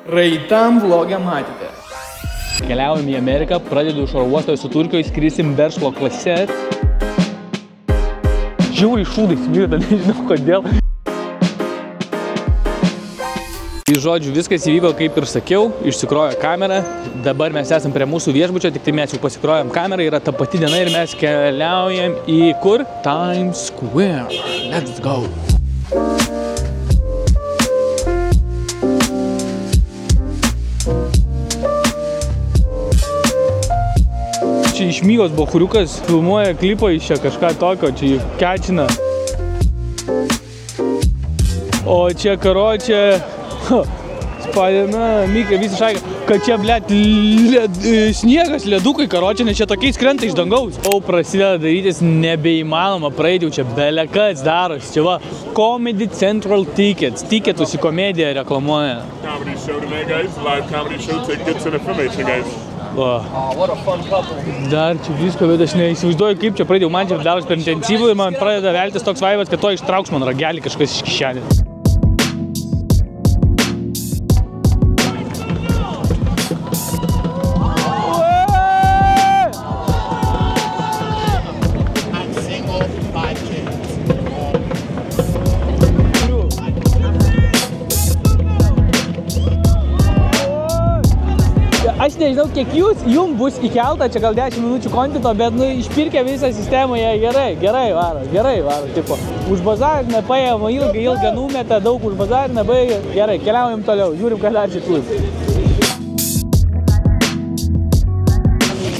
Praeitam vlogę matėte. Keliaujam į Ameriką, pradedu iš oro uosto su Turkijoje, skrisim verslo klase. Žiauriai šūdai smirda, nežinau kodėl. Žodžiu, viskas įvyko kaip ir sakiau, išsikrojo kamerą. Dabar mes esam prie mūsų viešbučio, tik tai mes jau pasikrojam kamerą, yra ta pati diena ir mes keliaujam į kur? Times Square. Let's go. Čia iš Mygos bochuriukas filmuoja klipą iš čia kažką tokio, čia kečina. O čia karočią, spadina, Myka visi šaika, kad čia, blėt, sniegas, ledukai, karočią, nes čia tokiais krenta iš dangaus. O prasideda darytis nebeįmanoma praeiti, jau čia belekas darosi. Čia va, Comedy Central Tickets, tiketus į komediją reklamuoja. Comedy show tonight, guys. Live comedy show, tickets and information, guys. What a fun couple. Dar čia visko, bet aš neįsivaizduoju, kaip čia pradėjau, man čia daros per intensyvų ir man pradeda veltis toks vaivas, kad to ištrauks man ragelį kažkas iš kišenės. Aš nežinau, kiek jums bus įkelta, čia gal 10 minučių kontento, bet išpirkę visą sistemą, jie gerai varo, tipo. Už bazarinę paėmą ilgą numetą, daug už bazarinę baigė, gerai, keliaujam toliau, žiūrim, ką dar čia turim.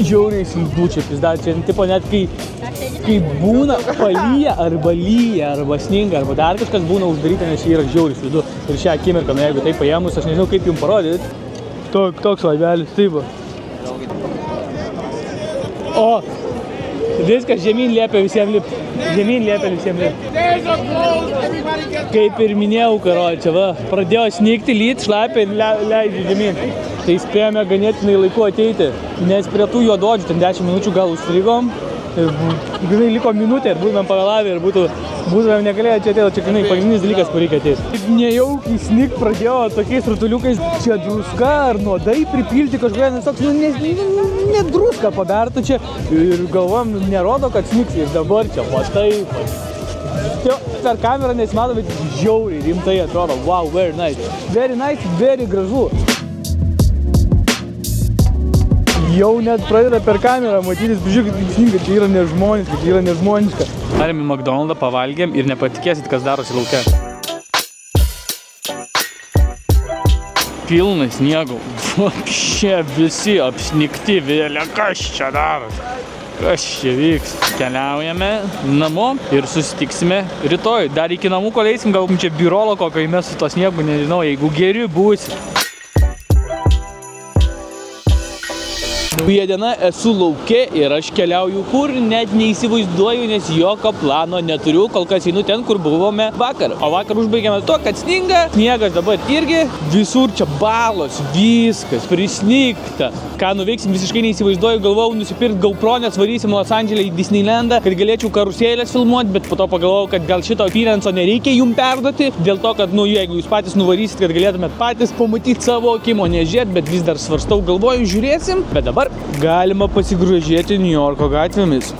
Žiauriai slidu čia pizda, čia tipo net kai būna palyja arba sninga, arba dar kažkas būna uždaryta, nes čia yra žiauriai slidu. Ir šią akimirką, jeigu tai paėmus, aš nežinau, kaip jums parodyti. Toks laivelis, taip. O, viskas žemyn liepia visiems lipti. Kaip ir minėjau, karočią, va, pradėjo snigti, lyt, šlapia ir leidžia žemyn. Tai spėjome ganėtinai laiku ateiti, nes prie tų juododžių ten 10 minučių gal užstrigom. Ir grinai liko minutė ir būtumėm pavėlavę ir būtumėm negalėję čia atėti, čia grinai pagrindinis dalykas, kur reikia ateiti. Nejaukiai snigt pradėjo tokiais rutuliukais, čia druska ar nuodai pripilti kažkokia, nes toks, nedruska paberta čia ir galvom, nerodo, kad snigs ir dabar čia, va taip. Per kamerą nesimato, bet žiauriai rimtai atrodo, wow, very nice, very gražu. Jau net pradeda per kamerą matytis, žiūrėk, sninga, čia yra nežmoniška. Darėm į McDonald'ą, pavalgėm ir nepatikėsit, kas darosi lauke. Pilnai sniego. Čia visi apsnigti vėlė, kas čia darosi? Kas čia vyks? Keliaujame namo ir susitiksime rytoj. Dar iki namų koleisim, gal čia birolo kokio įmes su to sniegu, nežinau, jeigu geri būsi. Nauja diena, esu lauke ir aš keliauju kur, net neįsivaizduoju, nes jokio plano neturiu, kol kas einu ten, kur buvome vakar. O vakar užbaigėme to, kad sninga, sniegas dabar irgi, visur čia balos, viskas, prisnigta. Ką nuveiksim, visiškai neįsivaizduoju, galvojau nusipirkti GoPro, nes varysim Los Andželę į Disneylandą, kad galėčiau karusėlės filmuoti, bet po to pagalvojau, kad gal šito apyrenso nereikia jum perduoti, dėl to, kad, jeigu jūs patys nuvarysit, kad galėtumėt patys pamatyti savo akimo, nežiūrėt, bet vis dar svarstau, galvoju, žiūrėsim, bet dabar galima pasigrožėti New Yorko gatvėmis.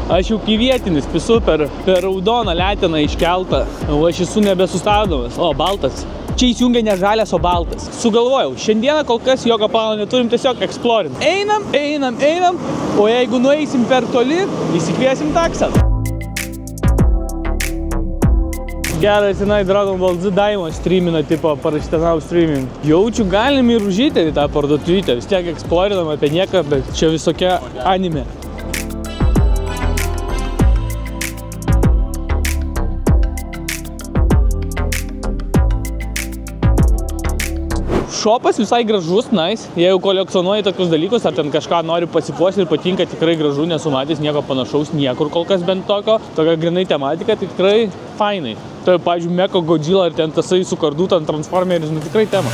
Aš jau kvietinis, pisu per raudoną leteną iškeltą, o aš esu nebesustabdomas. O, baltas. Čia įsijungia ne žalias, o baltas. Sugalvojau, šiandieną kol kas jokio plano neturim, tiesiog eksplorint. Einam, o jeigu nueisim per toli, įsikviesim taksą. Geras, Dragon Ball Z Daimo streamina, tipo, parašyta now streaming. Jaučiu, galim ir užžyti į tą parduotuvytę. Vis tiek eksplorinam apie nieką, bet čia visokia anime. Šopas visai gražus, nice. Jeigu kolekcionuoji tokius dalykus, ar ten kažką nori pasipuošti ir patinka, tikrai gražu, nesu matęs nieko panašaus, niekur kol kas bent tokio. Tokia grinai tematika, tikrai fainai. Tai, pavyzdžiui, Mecha Godzilla ir ten tasai su kardu, ten Transformeris, tikrai tema.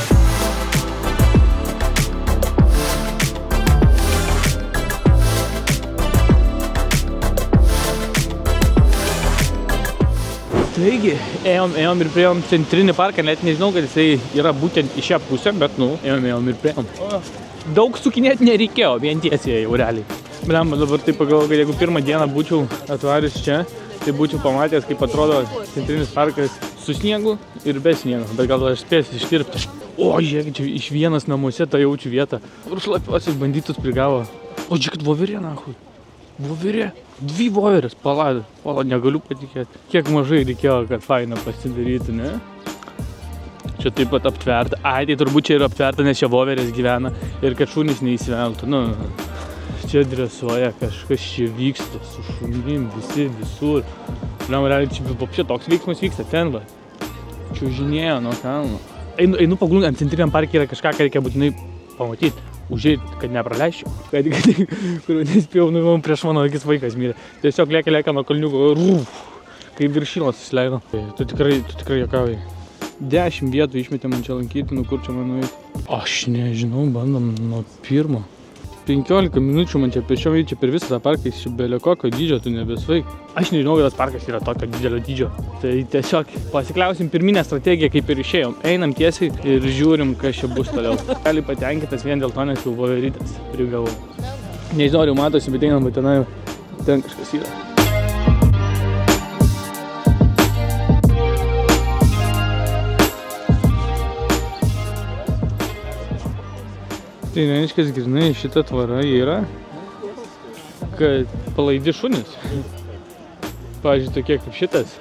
Taigi, ėjom ir priėjom centrinį parką, net nežinau, kad jisai yra būtent į šią pusę, bet, nu, ėjom ir priėjom. Daug sukinėti nereikėjo, vien tiesiai jau realiai. Blemba, dabar taip pagalvoju, kad jeigu pirmą dieną būčiau atvarius čia, tai būčiau pamatęs, kaip atrodo centrinis parkas su sniegu ir be sniego, bet gal aš spėsiu ištirpti. O, žiūrėk, čia iš vienas namuose tą jaučiu vietą. Ir šlapiuosius bandytus prigavo. O, žiūrėk, voverė, nahui. Voverė. 2 voverės, palaidai. O, negaliu patikėti. Kiek mažai reikėjo, kad faina pasidaryti, ne? Čia taip pat aptverta. Ai, tai turbūt čia yra aptverta, nes čia voverės gyvena ir kad šunys neįsiveltų. Nu, čia dresuoja, kažkas čia vyksta su šunim, visi, visur. Na, realiai, čia toks veiksmas vyksta ten, va. Čiužinėjo nuo kalno. Einu paglūnti, ant centriniam parke yra kažką, ką reikia būtinai pamatyti. Užėjti, kad nepraleisčiau. Kur nespėjau, nu, prieš mano akis vaikas mirė. Tiesiog lėkia nuo kalniuko, kaip viršilas susileido. Tu tikrai juokauji. 10 vietų išmetė man čia lankyti, nu kur čia man nueiti. Aš nežinau, bandom nuo pirmo. 15 minučių man čia pešiom eiti per visą tą parką, jis čia belė kokio dydžio, tu nebesvaik. Aš nežinau, kad tas parkas yra tokio didelio dydžio. Tai tiesiog pasikliausim pirminę strategiją, kaip ir išėjom. Einam tiesiai ir žiūrim, kas čia bus toliau. Gali patenkintas vien dėl to, nes jau voverytės prigavau. Nežinau, jau matosi, bet einam, bet ten kažkas yra. Tai reiškia, grinai šita tvara yra, kad palaidi šunis, pavyzdžiui, tokie kaip šitas,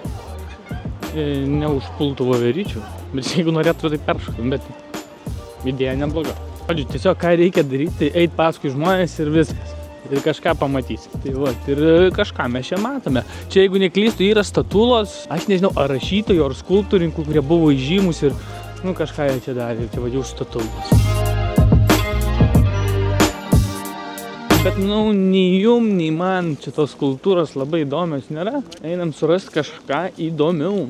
neužpultų voveryčių, bet jeigu norėtų, tai peršoktum, bet idėja nebloga. Pavyzdžiui, tiesiog ką reikia daryti, tai eit paskui žmonės ir viskas, ir kažką pamatysi. Tai va, ir kažką mes čia matome. Čia, jeigu neklystų, yra statulos, aš nežinau, ar rašytojų, ar skulptūrinkų, kurie buvo įžymus ir, nu, kažką jie čia darė, ir čia vadžiau statulos. Bet, nu, nei jum, nei man šitos kultūros labai įdomios nėra. Einam surasti kažką įdomiau.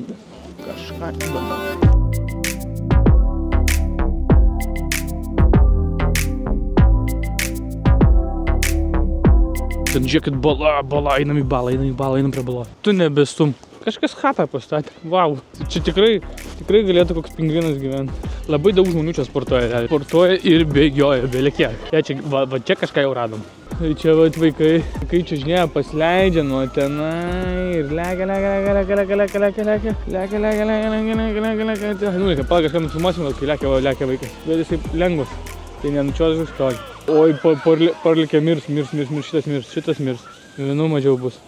Kažką įdomiau. Ten žiūrėkit, bala, einam į balą, einam prie balos. Tu nebestum. Kažkas chatą pastatė. Vau. Čia tikrai galėtų koks pingvinas gyventi. Labai daug žmonių čia sportuoja. Sportuoja ir bėgioja, belekiek. Va čia kažką jau radom. Čia vaikai čiužinėja, pasileidžia nuo tenai ir lekia. Nu, pala kažką nufilmuosim, kai lekia vaikai. Bet jisai lengvas. Tai nenučiuotas už tokį. Oi, parlikė mirs, šitas mirs. Vienų mažiau bus.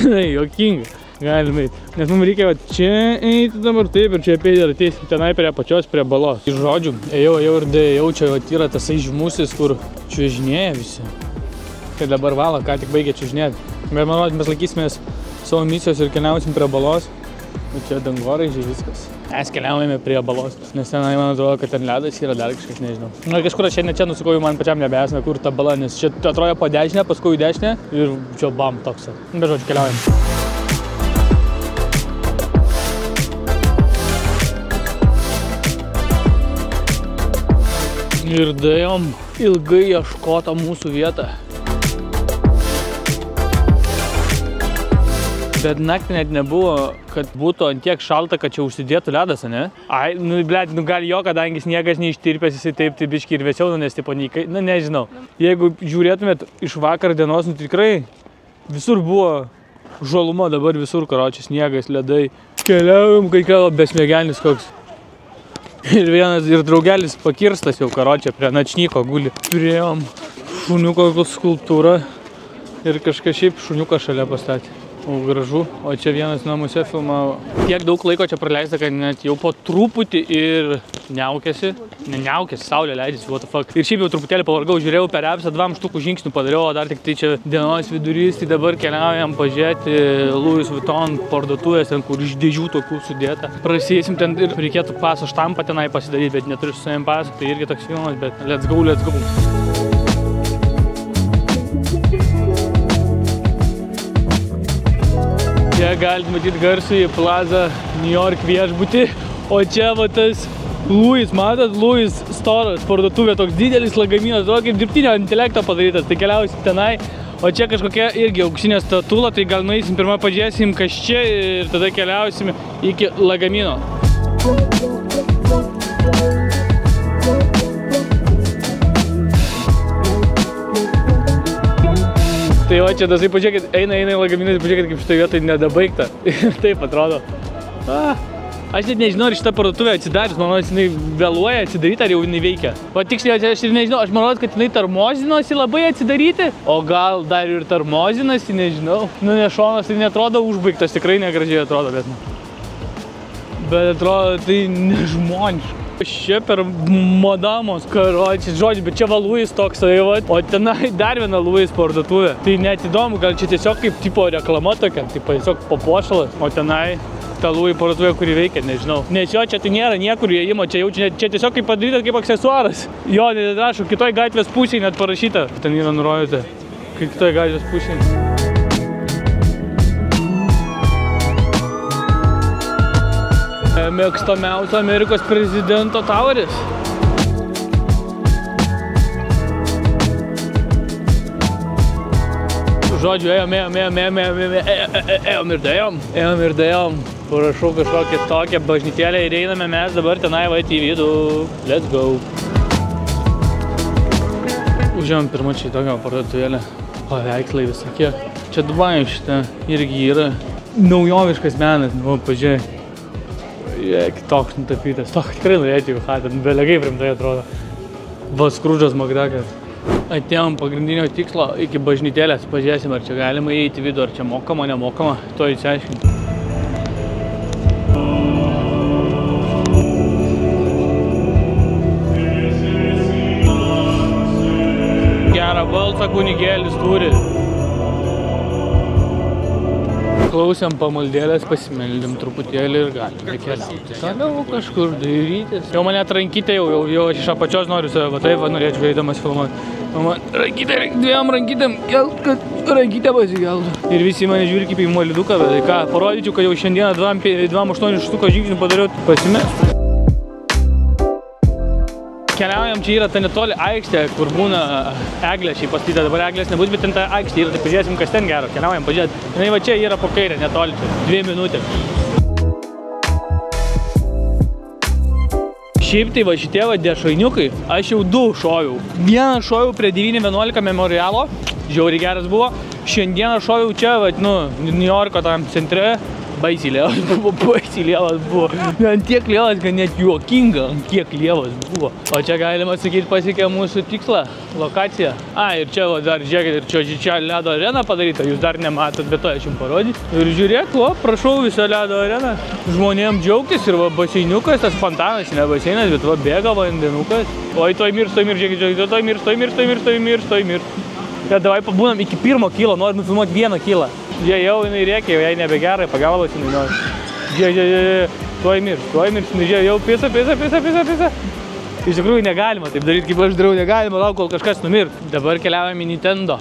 Jokinga. Galim eiti. Nes mums reikia čia eiti dabar taip ir čia apeiti ir ateisim tenai prie pačios, prie balos. Iš žodžių, ėjau ir dėjau, čia yra tasai žymusis, kur čiužinėja visi. Tai dabar valo, ką tik baigė čiužinėti. Bet manau, mes laikysimės savo misijos ir keliausim prie balos. O čia dangoraižiai viskas. Mes keliaujame prie balos, nes tenai man atrodo, kad ten ledas yra dar kažkas, nežinau. Nu, kažkur aš šiandien čia nusukau, man pačiam nebesame, kur ta bala, nes čia atrodo po dešinę, paskui į dešinę ir čia bam toks. Bet žodžiu, keliaujam. Ir daėjom ilgai ieškotą mūsų vietą. Bet naktį net nebuvo, kad būtų ant tiek šalta, kad čia užsidėtų ledas, ne? Ai, nu, blėt, nu gal jo, kadangi sniegas neištirpęs, jisai taip, tai biškį ir vėsiau, nes tipo neįkai, nu, nežinau. Jeigu žiūrėtumėt iš vakar dienos, nu, tikrai visur buvo žalumo, dabar visur, karočias, sniegas, ledai. Keliaujam, kai ką besmiegenis koks. Ir vienas, ir draugelis pakirstas jau, karočią, prie načnyko guli. Turėjom šuniuko skulptūrą ir kažką šiaip šuniuką šalia pastatė. O gražu, o čia vienas namuose filmavo. Tiek daug laiko čia praleista, kad net jau po truputį ir neaukėsi. Neaukėsi, saulė leidžiasi, what the fuck. Ir šiaip jau truputėlį pavargau, žiūrėjau per apsą, 2 štukų žingsnių padariau, o dar tik tai čia dienos vidurys, tai dabar keliaujam pažiūrėti Louis Vuitton parduotuvės, ten kur iš dėžių tokių sudėta. Prasėsim ten ir reikėtų paso štampą tenai pasidaryti, bet neturiu su savim paso, tai irgi toks filmas, bet let's go. Čia galite matyti garsųjį Plaza New York viešbutį, o čia va tas Louis, matot, Louis storas parduotuvė, toks didelis lagaminas, toks kaip dirbtinio intelekto padarytas, tai keliausim tenai, O čia kažkokia irgi auksinė statula, tai gal nueisim pirmą pažiūrėsim, kas čia ir tada keliausim iki lagamino. Tai va čia dasai, pažiūrėkit, eina į lagaminą, pažiūrėkit, kaip šitoj vietoj nedabaigta. Ir taip atrodo. Aš net nežinau, ar šitą parduotuvę atsidarius, manau, jinai vėluoja atsidaryti, ar jau jinai veikia. O tiksliai, aš ir nežinau, aš manau, kad jinai tarmozinosi labai atsidaryti, o gal dar ir tarmozinasi, nežinau. Nu, ne šonas, tai netrodo užbaigtas, tikrai negražiai atrodo, bet atrodo, tai nežmoniška. Čia per Madamos karočius, žodžiu, bet čia va Louis toks, o tenai dar viena Louis parduotuvė. Tai net įdomu, gal čia tiesiog kaip tipo reklama tokia, tipo tiesiog papuošalas, o tenai ta Louis parduotuvė, kuri veikia, nežinau. Nes jo, čia tai nėra niekur įėjimo, čia tiesiog kaip padaryta kaip aksesuaras. Jo, rašau, kitoj gatvės pusėje net parašyta. Ten yra nurodyta, kitoj gatvės pusėje. Mėgstamiausio Amerikos prezidento tauris. Žodžiu, ėjom ir dėjom. Parašau kažkokią tokią bažnytėlę ir einame mes dabar tenai vaiti į vidų. Let's go. Užėjom pirmą čia į tokią parduotuvėlę. Paveikslai visokie. Čia Dubajuje šitą irgi yra naujoviškas menas. Nu, pažiūrėk. Toks nutapytas. Toks tikrai norėčiau chatą. Belegai primtai atrodo. Va Skrudžas Makdakas. Atėjom pagrindinio tikslo iki bažnytėlės. Pažiūrėsim, ar čia galima įeiti į vidų, ar čia mokama, nemokama. To įsiaiškinti. Gerą balsą kunigėlis turi. Klausėm pamaldėlės, pasimeldėm truputėlį ir galime keliauti. Toliau kažkur dairytis. Jau mane rankytė, jau aš iš apačios noriu save, va taip, va norėčiau eidamas filmuoti. Rankytė, dviem rankytėm, kad rankytė pasigeltų. Ir visi mane žiūri kaip į moliduką, bet tai ką, parodyčiau, kad jau šiandieną 2,8 štuko žingsnių padariau, pasimest. Keliaujam, čia yra ta netoli aikštė, kur būna eglė šiaip pastatyta, dabar eglės nebus, bet ten ta aikštė yra, tai pažiūrėsim, kas ten gero. Keliaujam, pažiūrėt. Jinai va čia yra po kairę, netoli čia, 2 minutės. Šiaip tai va šitie va dešainiukai, aš jau 2 šoviau. Vieną šoviau prie 911 memorialo, žiauriai geras buvo. Šiandieną šoviau čia, va, New Yorko tam centre. Baisiai lievas buvo. Ant tiek lievas, kad net juokinga, ant kiek lievas buvo. O čia galima sakyti pasiekė mūsų tikslą, lokaciją. Ir čia dar, žiūrėkit, ir čia ledo arena padaryta, jūs dar nematot, bet to aš jums parodysiu. Ir žiūrėk, prašau visą ledo areną. Žmonėm džiaugtis ir va baseiniukas, tas fontanas, ne baseinas, bet va bėga vandenukas. Oi, toj mirs, žiūrėkit, toj mirs. Kad davai pabūnam iki 1 kilo, noriu nufilmuoti 1 kilą. Jau jinai rėkia, jau jai nebegerai, pagalbos jinai nori. Žiūrėk, tuoj mirs, jau pisa. Iš tikrųjų negalima taip daryti, kaip aš darau, negalima, lauk, kol kažkas numirt. Dabar keliaujam į Nintendo.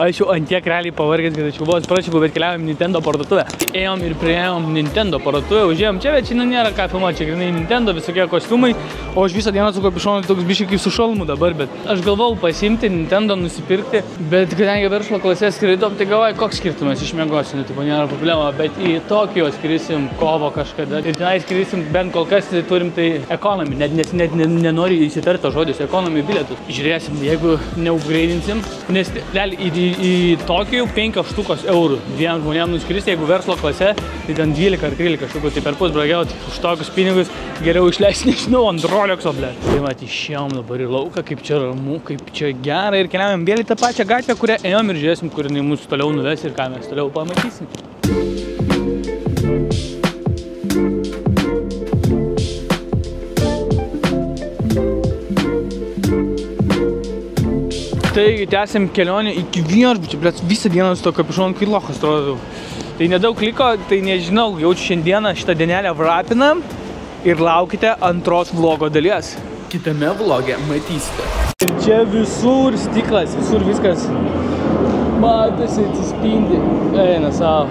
Aš jau ant tiek realiai pavargęs, kad aš jau vos prašykau, bet keliaujam į Nintendo parduotuvę. Ėjom ir priėjom Nintendo parduotuvę, užėjom čia, bet šiandien nėra ką filmuoti, čia grinai Nintendo, visokie kostiumai, o aš visą dieną su kapišonu toks biškai kaip su šalmu dabar, bet aš galvojau pasimti Nintendo, nusipirkti, bet kadangi verslo klasės skridom, tai galvoju, koks skirtumas, išmiegosiu, tipo nėra problema, bet į Tokijo skrisim kovo kažkada ir tenai skrisim, bent kol kas turim tai economy, nes net nenori įsitarti to žodis, economy bilietus. Žiūrėsim, jeigu neupgraidinsim, nes realiai į Tokijų 5 štukos eurų. Dviem žmonėm nuskristi, jeigu verslo klase, tai ten 12 ar 13 štukų, tai per pus bragiauti už tokius pinigus geriau išleisti, nežinau, ant Rolexo, ble. Tai mat, išėjom dabar į lauką, kaip čia ramu, kaip čia gera ir keliaujam vėl į tą pačią gatvę, kurią ėjom ir žiūrėsim, kur jinai mūsų toliau nuves ir ką mes toliau pamatysim. Taigi, tęsim kelionę iki viešbučio, blėt, visą dieną su to kapišonu kaip lochas atrodo. Tai nedaug liko, tai nežinau, jaučiu šiandieną šitą dienelę vrapinam ir laukite antros vlogo dalies. Kitame vloge matysite. Ir čia visur stiklas, visur viskas matosi, atsispindi. Eina savo.